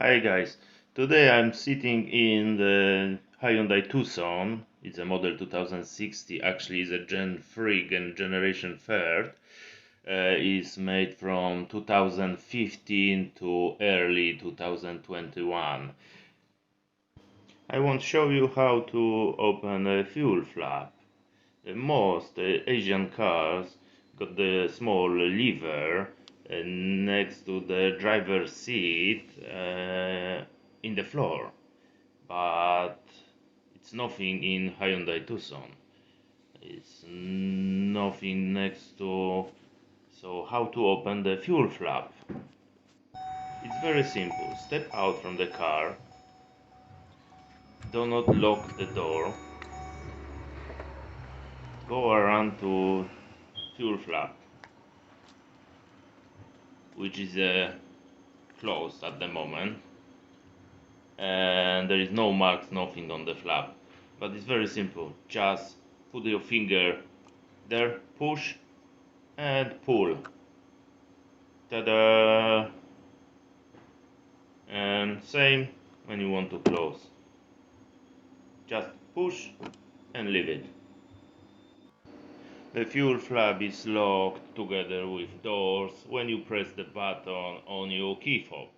Hi guys, today I'm sitting in the Hyundai Tucson. It's a model 2060, actually it's a Gen 3 generation third. It's made from 2015 to early 2021. I want to show you how to open a fuel flap. Most Asian cars got the small lever next to the driver's seat in the floor, but it's nothing in Hyundai Tucson. It's nothing next to. So how to open the fuel flap? It's very simple. Step out from the car. Do not lock the door. Go around to fuel flap, which is closed at the moment, and there is no marks, nothing on the flap, but it's very simple. Just put your finger there, push and pull. Ta-da! And same when you want to close, just push and leave it. The fuel flap is locked together with doors when you press the button on your key fob.